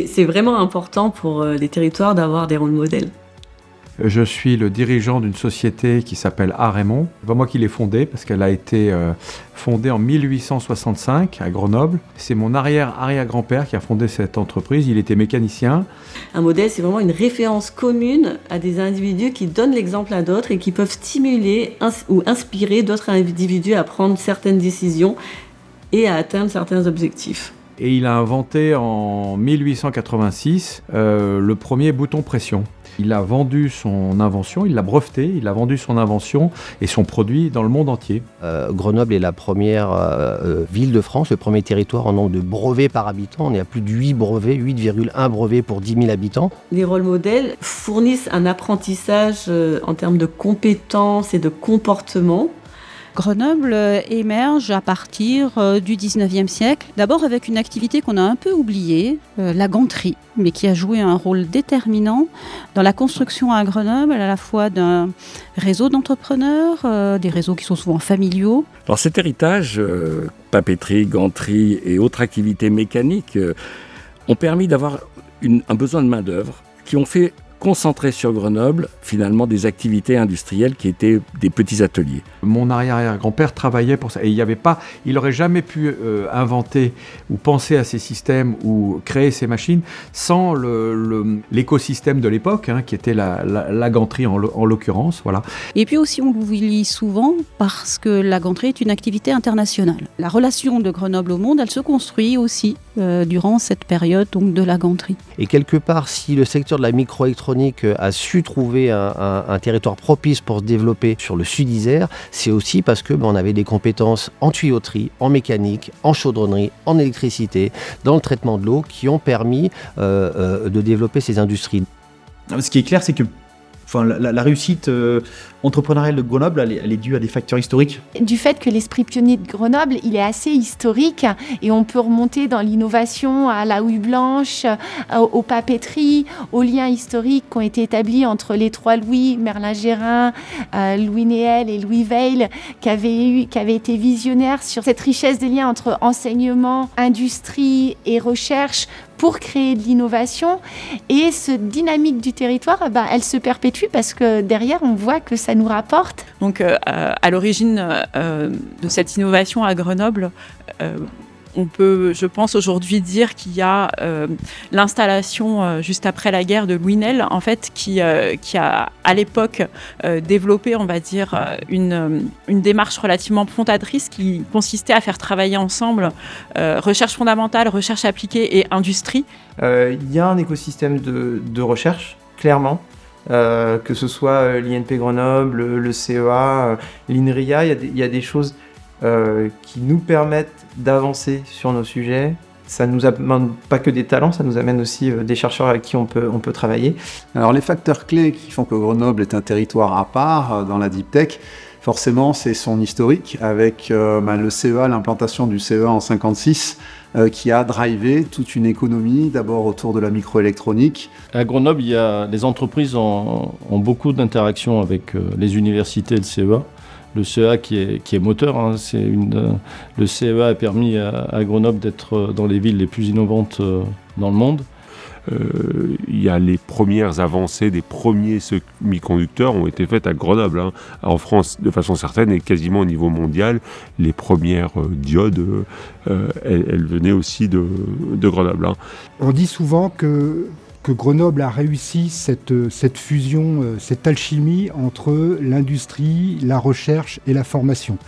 c'est vraiment important pour les territoires d'avoir des rôles modèles. Je suis le dirigeant d'une société qui s'appelle Arémont. C'est pas moi qui l'ai fondée parce qu'elle a été fondée en 1865 à Grenoble. C'est mon arrière-grand-père qui a fondé cette entreprise. Il était mécanicien. Un modèle, c'est vraiment une référence commune à des individus qui donnent l'exemple à d'autres et qui peuvent stimuler ou inspirer d'autres individus à prendre certaines décisions et à atteindre certains objectifs. Et il a inventé en 1886 le premier bouton pression. Il a vendu son invention, il l'a breveté, il a vendu son invention et son produit dans le monde entier. Grenoble est la première ville de France, le premier territoire en nombre de brevets par habitant. On est à plus de 8 brevets, 8,1 brevets pour 10 000 habitants. Les rôles modèles fournissent un apprentissage en termes de compétences et de comportement. Grenoble émerge à partir du 19e siècle, d'abord avec une activité qu'on a un peu oubliée, la ganterie, mais qui a joué un rôle déterminant dans la construction à Grenoble, à la fois d'un réseau d'entrepreneurs, des réseaux qui sont souvent familiaux. Alors cet héritage, papeterie, ganterie et autres activités mécaniques, ont permis d'avoir un besoin de main-d'œuvre qui ont fait concentrer sur Grenoble, finalement, des activités industrielles qui étaient des petits ateliers. Mon arrière-grand-père travaillait pour ça. Et il n'aurait jamais pu inventer ou penser à ces systèmes ou créer ces machines sans l'écosystème de l'époque, qui était la ganterie en l'occurrence. Voilà. Et puis aussi, on l'oublie souvent parce que la ganterie est une activité internationale. La relation de Grenoble au monde, elle se construit aussi durant cette période donc, de la ganterie. Et quelque part, si le secteur de la microélectronique a su trouver un territoire propice pour se développer sur le Sud-Isère, c'est aussi parce qu'on avait des compétences en tuyauterie, en mécanique, en chaudronnerie, en électricité, dans le traitement de l'eau, qui ont permis de développer ces industries. Ce qui est clair, c'est que la réussite entrepreneuriale de Grenoble, elle est due à des facteurs historiques. Du fait que l'esprit pionnier de Grenoble, il est assez historique et on peut remonter dans l'innovation à la houille blanche, aux papeteries, aux liens historiques qui ont été établis entre les trois Louis, Merlin-Gérin, Louis Néel et Louis Veil, qui avaient été visionnaires sur cette richesse des liens entre enseignement, industrie et recherche pour créer de l'innovation. Et cette dynamique du territoire, elle se perpétue parce que derrière, on voit que ça nous rapporte. Donc, à l'origine de cette innovation à Grenoble, on peut, je pense, aujourd'hui dire qu'il y a l'installation juste après la guerre de Louis Néel, en fait, qui a à l'époque développé, on va dire, une démarche relativement fondatrice qui consistait à faire travailler ensemble recherche fondamentale, recherche appliquée et industrie. Il y a un écosystème de recherche, clairement. Que ce soit l'INP Grenoble, le CEA, l'INRIA, il y a des choses qui nous permettent d'avancer sur nos sujets. Ça ne nous amène pas que des talents, ça nous amène aussi des chercheurs avec qui on peut travailler. Alors les facteurs clés qui font que Grenoble est un territoire à part dans la Deep Tech, forcément c'est son historique avec le CEA, l'implantation du CEA en 1956, qui a drivé toute une économie, d'abord autour de la microélectronique. À Grenoble, les entreprises ont beaucoup d'interactions avec les universités et le CEA. Le CEA qui est moteur, le CEA a permis à Grenoble d'être dans les villes les plus innovantes dans le monde. Il y a les premières avancées des premiers semi-conducteurs ont été faites à Grenoble. En France, de façon certaine, et quasiment au niveau mondial, les premières diodes, elles venaient aussi de Grenoble. On dit souvent que Grenoble a réussi cette fusion, cette alchimie entre l'industrie, la recherche et la formation.